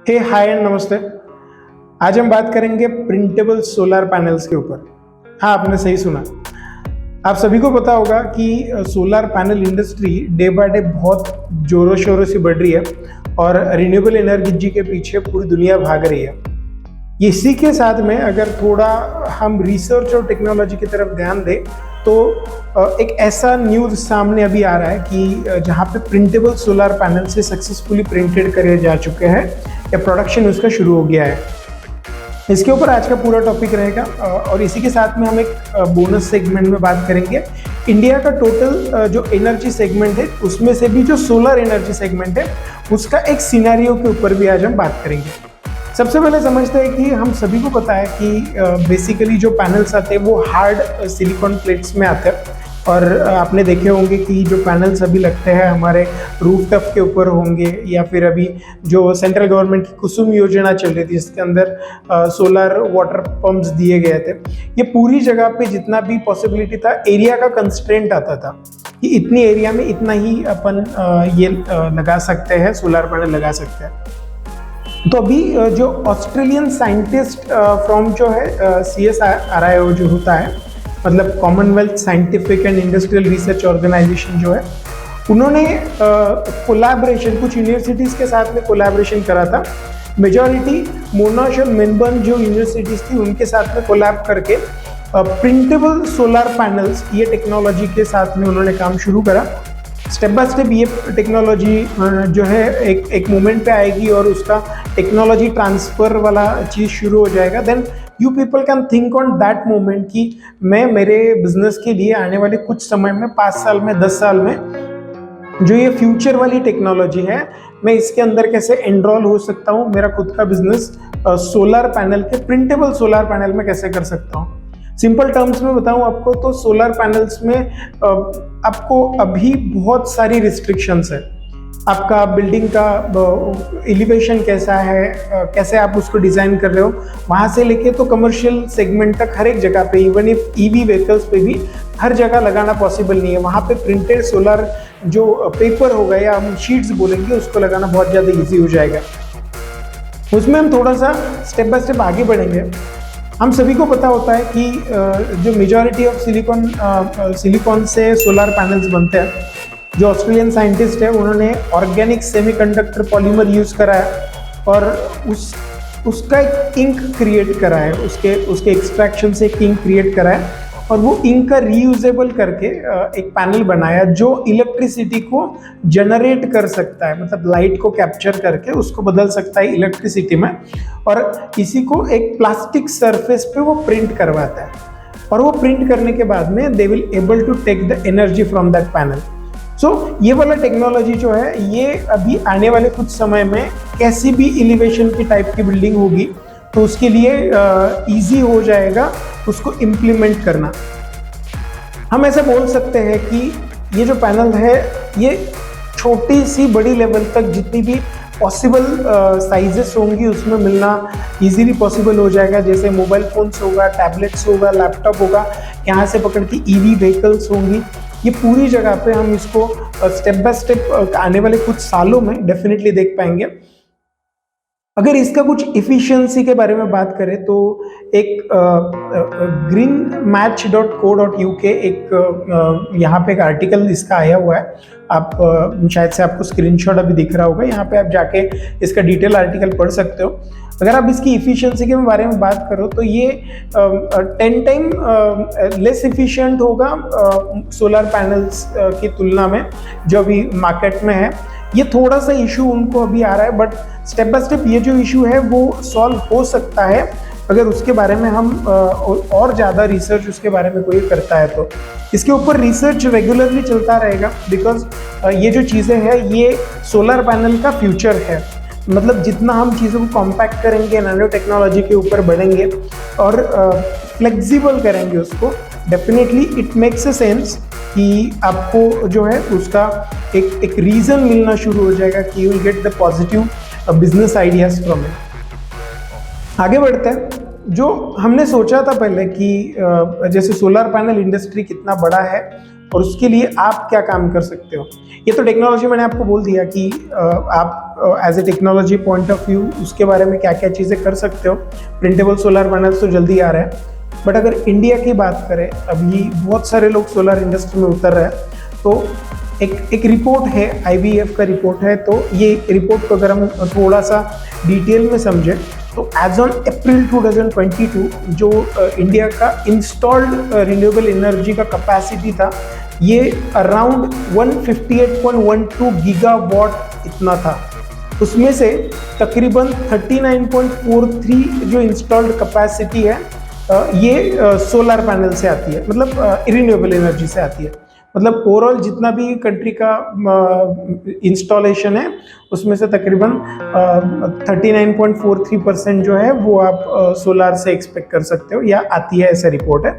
हे हाय and नमस्ते। आज हम बात करेंगे प्रिंटेबल सोलर पैनल्स के ऊपर। हाँ, आपने सही सुना। आप सभी को पता होगा कि solar panel industry day by day बहुत जोरों शोरों से बढ़ रही है और रिन्यूएबल एनर्जी के पीछे पूरी दुनिया भाग रही है। इसी के साथ में अगर थोड़ा हम रिसर्च और टेक्नोलॉजी की तरफ ध्यान दें तो एक ऐसा न्यूज़ सामने अभी आ रहा है कि जहाँ पे प्रिंटेबल सोलर पैनल से सक्सेसफुली प्रिंटेड करे जा चुके हैं या प्रोडक्शन उसका शुरू हो गया है। इसके ऊपर आज का पूरा टॉपिक रहेगा और इसी के साथ में हम एक बोनस सेगमेंट में बात करेंगे। इंडिया का टोटल जो एनर्जी सेगमेंट है उसमें से भी जो सोलर एनर्जी सेगमेंट है उसका एक सिनेरियो के ऊपर भी आज हम बात करेंगे। सबसे पहले समझते हैं कि हम सभी को पता है कि बेसिकली जो पैनल्स आते हैं वो हार्ड सिलिकॉन प्लेट्स में आते हैं और आपने देखे होंगे कि जो पैनल्स अभी लगते हैं हमारे रूफटॉप के ऊपर होंगे या फिर अभी जो सेंट्रल गवर्नमेंट की कुसुम योजना चल रही थी जिसके अंदर सोलर वाटर पंप्स दिए गए थे। ये पूरी जगह पे जितना भी पॉसिबिलिटी था एरिया का कंस्ट्रेंट आता था कि इतनी एरिया में इतना ही अपन ये लगा सकते हैं, सोलर पैनल लगा सकते हैं। तो अभी जो ऑस्ट्रेलियन साइंटिस्ट फ्रॉम जो है CSIRO जो होता है मतलब Commonwealth Scientific and Industrial Research Organisation जो है, उन्होंने कोलैबोरेशन कुछ यूनिवर्सिटीज़ के साथ में कोलैबोरेशन करा था। मेजॉरिटी मोनाश और मेलबर्न जो यूनिवर्सिटीज़ थी उनके साथ में कोलैब करके प्रिंटेबल सोलर पैनल्स ये टेक्नोलॉजी के साथ में उन्होंने काम शुरू करा। स्टेप बाय स्टेप ये टेक्नोलॉजी जो है एक मोमेंट पे आएगी और उसका टेक्नोलॉजी ट्रांसफ़र वाला चीज़ शुरू हो जाएगा। Then you people can think on that moment कि मैं मेरे बिजनेस के लिए आने वाले कुछ समय में 5 साल में 10 साल में जो ये फ्यूचर वाली टेक्नोलॉजी है मैं इसके अंदर कैसे एनरोल हो सकता हूँ, मेरा खुद का बिजनेस सोलर पैनल के प्रिंटेबल सोलर पैनल में कैसे कर सकता हूँ। सिंपल टर्म्स में बताऊं आपको तो सोलर पैनल्स में आपको अभी बहुत सारी रिस्ट्रिक्शंस है। आपका बिल्डिंग का एलिवेशन कैसा है, कैसे आप उसको डिज़ाइन कर रहे हो, वहाँ से लेके तो कमर्शियल सेगमेंट तक हर एक जगह पे, इवन इफ EV व्हीकल्स पे भी हर जगह लगाना पॉसिबल नहीं है। वहाँ पे प्रिंटेड सोलर जो पेपर होगा या हम शीट्स बोलेंगे उसको लगाना बहुत ज़्यादा ईजी हो जाएगा। उसमें हम थोड़ा सा स्टेप बाय स्टेप आगे बढ़ेंगे। हम सभी को पता होता है कि जो मेजॉरिटी ऑफ सिलिकॉन से सोलर पैनल्स बनते हैं। जो ऑस्ट्रेलियन साइंटिस्ट है उन्होंने ऑर्गेनिक सेमीकंडक्टर पॉलीमर यूज़ करा है और उसका एक इंक क्रिएट करा है, उसके एक्सट्रैक्शन से एक इंक क्रिएट करा है और वो इंक का रीयूजेबल करके एक पैनल बनाया जो इलेक्ट्रिसिटी को जनरेट कर सकता है, मतलब लाइट को कैप्चर करके उसको बदल सकता है इलेक्ट्रिसिटी में और इसी को एक प्लास्टिक सरफेस पे वो प्रिंट करवाता है और वो प्रिंट करने के बाद में they will able to take the energy from that panel. So ये वाला टेक्नोलॉजी जो है ये अभी आने वाले कुछ समय में कैसी भी एलिवेशन की टाइप की बिल्डिंग होगी तो उसके लिए इजी हो जाएगा उसको इम्प्लीमेंट करना। हम ऐसे बोल सकते हैं कि ये जो पैनल है ये छोटी सी बड़ी लेवल तक जितनी भी पॉसिबल साइजेस होंगी उसमें मिलना इजीली पॉसिबल हो जाएगा। जैसे मोबाइल फोन्स होगा, टैबलेट्स होगा, लैपटॉप होगा, यहाँ से पकड़ के EV व्हीकल्स होंगी, ये पूरी जगह पे हम इसको स्टेप बाय स्टेप आने वाले कुछ सालों में डेफिनेटली देख पाएंगे। अगर इसका कुछ इफ़िशियंसी के बारे में बात करें तो एक greenmatch.co.uk एक यहाँ पे एक आर्टिकल इसका आया हुआ है। आप शायद से आपको स्क्रीनशॉट अभी दिख रहा होगा, यहाँ पे आप जाके इसका डिटेल आर्टिकल पढ़ सकते हो। अगर आप इसकी इफ़िशियंसी के बारे में बात करो तो ये 10 टाइम लेस इफ़िशियंट होगा सोलर पैनल्स की तुलना में जो अभी मार्केट में है। ये थोड़ा सा इशू उनको अभी आ रहा है बट स्टेप बाय स्टेप ये जो इशू है वो सॉल्व हो सकता है अगर उसके बारे में हम और ज़्यादा रिसर्च उसके बारे में कोई करता है तो। इसके ऊपर रिसर्च रेगुलरली चलता रहेगा बिकॉज ये जो चीज़ें हैं ये सोलर पैनल का फ्यूचर है। मतलब जितना हम चीज़ों को कॉम्पैक्ट करेंगे, नैनो टेक्नोलॉजी के ऊपर बढ़ेंगे और फ्लेक्सिबल करेंगे उसको, definitely it makes a sense कि आपको जो है उसका एक रीज़न मिलना शुरू हो जाएगा कि you will get the positive business ideas from it. आगे बढ़ते हैं। जो हमने सोचा था पहले कि जैसे सोलर पैनल इंडस्ट्री कितना बड़ा है और उसके लिए आप क्या काम कर सकते हो। ये तो टेक्नोलॉजी मैंने आपको बोल दिया कि आप as a technology point of view उसके बारे में क्या क्या चीज़ें कर सकते हो। प्रिंटेबल सोलर पैनल्स तो जल्दी आ रहे हैं, बट अगर इंडिया की बात करें, अभी बहुत सारे लोग सोलर इंडस्ट्री में उतर रहे हैं। तो एक रिपोर्ट है, IBF का रिपोर्ट है। तो ये रिपोर्ट को अगर हम थोड़ा सा डिटेल में समझें तो एज ऑन अप्रैल 2022 जो इंडिया का इंस्टॉल्ड रिन्यूएबल एनर्जी का कैपेसिटी था, ये अराउंड 158.12 गीगावाट इतना था। उसमें से तकरीबन 39.43 जो इंस्टॉल्ड कैपेसिटी है ये सोलर पैनल से आती है, मतलब रिन्यूएबल एनर्जी से आती है। मतलब ओवरऑल जितना भी कंट्री का इंस्टॉलेशन है उसमें से तकरीबन 39.43% जो है वो आप सोलार से एक्सपेक्ट कर सकते हो या आती है, ऐसा रिपोर्ट है।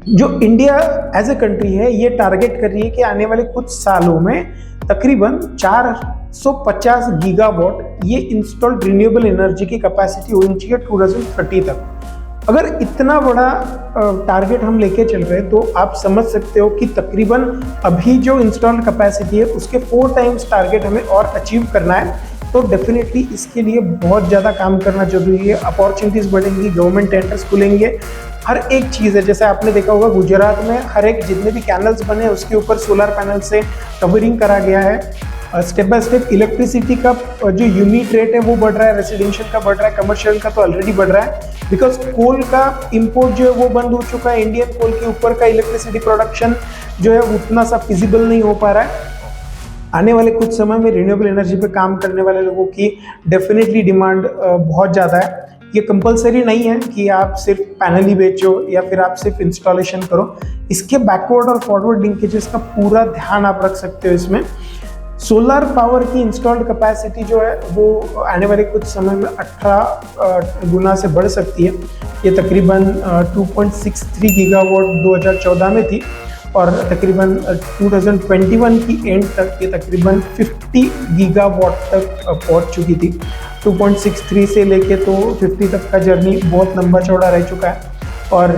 जो इंडिया एज ए कंट्री है ये टारगेट कर रही है कि आने वाले कुछ सालों में तकरीबन 450 गीगावाट ये इंस्टॉल्ड रिन्यूएबल एनर्जी की कैपेसिटी होनी चाहिए 2030 तक। अगर इतना बड़ा टारगेट हम लेके चल रहे हैं तो आप समझ सकते हो कि तकरीबन अभी जो इंस्टॉल्ड कैपेसिटी है उसके 4 टाइम्स टारगेट हमें और अचीव करना है। तो डेफिनेटली इसके लिए बहुत ज़्यादा काम करना जरूरी है। अपॉर्चुनिटीज़ बढ़ेंगी, गवर्नमेंट टेंडर्स खुलेंगे, हर एक चीज़ है। जैसे आपने देखा होगा गुजरात में हर एक जितने भी कैनल्स बने उसके ऊपर सोलर पैनल से कवरिंग करा गया है। स्टेप बाय स्टेप इलेक्ट्रिसिटी का जो यूनिट रेट है वो बढ़ रहा है, रेसिडेंशियल का बढ़ रहा है, कमर्शियल का तो ऑलरेडी बढ़ रहा है। बिकॉज कोल का इंपोर्ट जो है वो बंद हो चुका है। इंडियन कोल के ऊपर का इलेक्ट्रिसिटी प्रोडक्शन जो है उतना सा फिजिबल नहीं हो पा रहा है। आने वाले कुछ समय में रिन्यूएबल एनर्जी पे काम करने वाले लोगों की डेफिनेटली डिमांड बहुत ज़्यादा है। ये कंपलसरी नहीं है कि आप सिर्फ पैनल ही बेचो या फिर आप सिर्फ इंस्टॉलेशन करो। इसके बैकवर्ड और फॉरवर्ड लिंकेजेस का पूरा ध्यान आप रख सकते हो। इसमें सोलर पावर की इंस्टॉल्ड कैपेसिटी जो है वो आने वाले कुछ समय में 18 गुना से बढ़ सकती है। ये तकरीबन 2.63 गीगावाट 2014 में थी और तकरीबन 2021 की एंड तक ये तकरीबन 50 गीगावाट तक पहुंच चुकी थी। 2.63 से लेके तो 50 तक का जर्नी बहुत लंबा चौड़ा रह चुका है और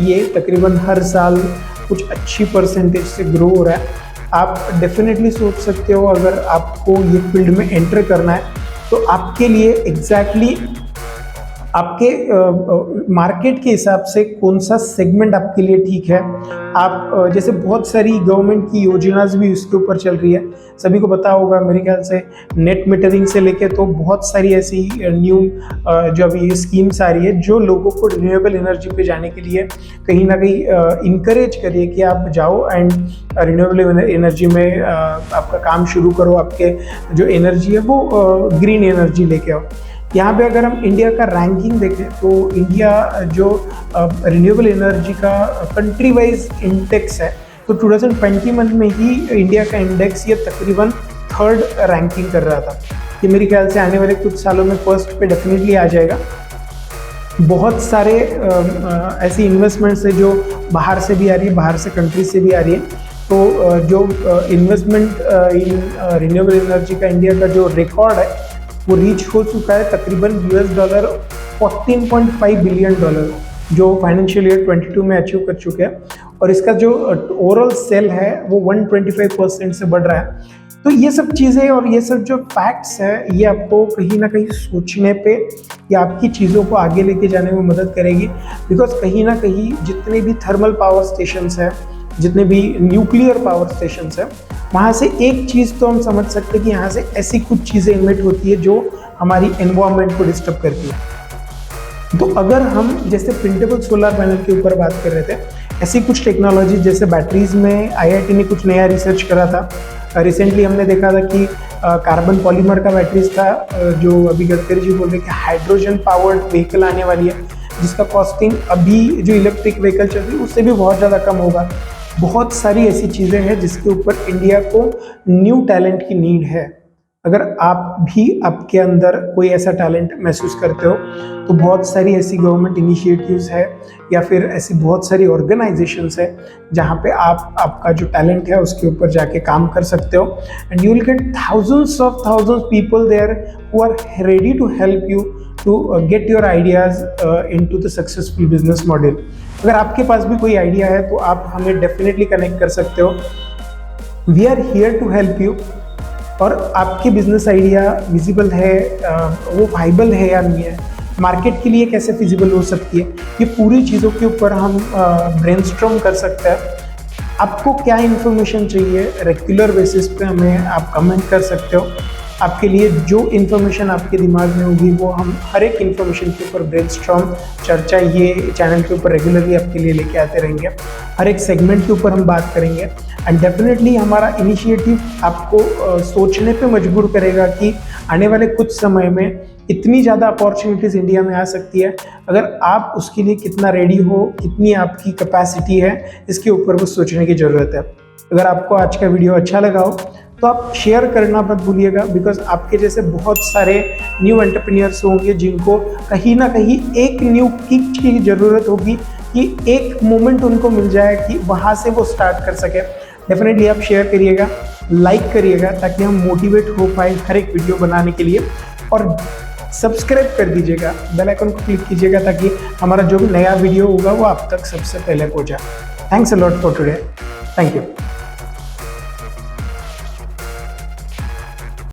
ये तकरीबन हर साल कुछ अच्छी परसेंटेज से ग्रो हो रहा है। आप डेफिनेटली सोच सकते हो अगर आपको ये फील्ड में एंटर करना है तो आपके लिए एग्जैक्टली आपके मार्केट के हिसाब से कौन सा सेगमेंट आपके लिए ठीक है। आप जैसे बहुत सारी गवर्नमेंट की योजनाएं भी उसके ऊपर चल रही है, सभी को पता होगा मेरे ख्याल से। नेट मीटरिंग से लेके तो बहुत सारी ऐसी न्यू जो अभी स्कीम्स आ रही है जो लोगों को रिन्यूएबल एनर्जी पे जाने के लिए कहीं ना कहीं इनकरेज करिए कि आप जाओ एंड रिन्यूएबल एनर्जी में आपका काम शुरू करो। आपके जो एनर्जी है वो ग्रीन एनर्जी लेके आओ। यहाँ पे अगर हम इंडिया का रैंकिंग देखें तो इंडिया जो रिन्यूएबल एनर्जी का कंट्री वाइज इंडेक्स है तो 2021 में ही इंडिया का इंडेक्स ये तकरीबन 3rd रैंकिंग कर रहा था। ये मेरे ख्याल से आने वाले कुछ सालों में फर्स्ट पे डेफिनेटली आ जाएगा। बहुत सारे ऐसी इन्वेस्टमेंट्स है जो बाहर से भी आ रही है, बाहर से कंट्री से भी आ रही है। तो जो इन्वेस्टमेंट इन रिन्यूएबल एनर्जी का इंडिया का जो रिकॉर्ड है वो रीच हो चुका है तकरीबन $14.5 बिलियन जो फाइनेंशियल ईयर 22 में अचीव कर चुके हैं और इसका जो ओवरऑल सेल है वो 125% से बढ़ रहा है। तो ये सब चीज़ें और ये सब जो फैक्ट्स है ये आपको कहीं ना कहीं सोचने पे या आपकी चीज़ों को आगे लेके जाने में मदद करेगी। बिकॉज कहीं ना कहीं जितने भी थर्मल पावर स्टेशंस हैं, जितने भी न्यूक्लियर पावर स्टेशंस हैं, वहाँ से एक चीज़ तो हम समझ सकते हैं कि यहाँ से ऐसी कुछ चीज़ें इमिट होती है जो हमारी एनवायरनमेंट को डिस्टर्ब करती है। तो अगर हम जैसे प्रिंटेबल सोलर पैनल के ऊपर बात कर रहे थे, ऐसी कुछ टेक्नोलॉजी जैसे बैटरीज में IIT ने कुछ नया रिसर्च करा था। रिसेंटली हमने देखा था कि कार्बन पॉलीमर का बैटरीज था जो अभी गडकरी जी बोल रहे कि हाइड्रोजन पावर्ड व्हीकल आने वाली है जिसका कॉस्टिंग अभी जो इलेक्ट्रिक व्हीकल चल रही है उससे भी बहुत ज़्यादा कम होगा। बहुत सारी ऐसी चीज़ें हैं जिसके ऊपर इंडिया को न्यू टैलेंट की नीड है। अगर आप भी आपके अंदर कोई ऐसा टैलेंट महसूस करते हो तो बहुत सारी ऐसी गवर्नमेंट इनिशिएटिव्स है या फिर ऐसी बहुत सारी ऑर्गेनाइजेशंस है जहाँ पे आप आपका जो टैलेंट है उसके ऊपर जाके काम कर सकते हो and you will get thousands people there who are ready to help you to get your ideas into the successful business model. अगर आपके पास भी कोई आइडिया है तो आप हमें डेफिनेटली कनेक्ट कर सकते हो। We are here to help you. और आपके बिजनेस आइडिया विजिबल है, वो वाइबल है या नहीं है, मार्केट के लिए कैसे फिजिबल हो सकती है, ये पूरी चीज़ों के ऊपर हम ब्रेनस्टॉर्म कर सकते हैं। आपको क्या इन्फॉर्मेशन चाहिए, रेगुलर बेसिस पे हमें आप कमेंट कर सकते हो। आपके लिए जो इन्फॉर्मेशन आपके दिमाग में होगी वो हम हर एक इन्फॉर्मेशन के ऊपर ब्रेनस्टॉर्म चर्चा ये चैनल के ऊपर रेगुलरली आपके लिए लेके आते रहेंगे। हर एक सेगमेंट के ऊपर हम बात करेंगे एंड डेफिनेटली हमारा इनिशिएटिव आपको सोचने पे मजबूर करेगा कि आने वाले कुछ समय में इतनी ज़्यादा अपॉर्चुनिटीज़ इंडिया में आ सकती है, अगर आप उसके लिए कितना रेडी हो, कितनी आपकी कैपेसिटी है, इसके ऊपर बस सोचने की ज़रूरत है। अगर आपको आज का वीडियो अच्छा लगा हो तो आप शेयर करना मत भूलिएगा, बिकॉज आपके जैसे बहुत सारे न्यू एंटरप्रेन्योर्स होंगे जिनको कहीं ना कहीं एक न्यू किक की ज़रूरत होगी, कि एक मोमेंट उनको मिल जाए कि वहाँ से वो स्टार्ट कर सके। डेफिनेटली आप शेयर करिएगा, लाइक करिएगा, ताकि हम मोटिवेट हो पाए हर एक वीडियो बनाने के लिए। और सब्सक्राइब कर दीजिएगा, बेल आइकन को क्लिक कीजिएगा ताकि हमारा जो भी नया वीडियो होगा वो आप तक सबसे पहले पहुँचा। Thanks a lot for today. Thank you.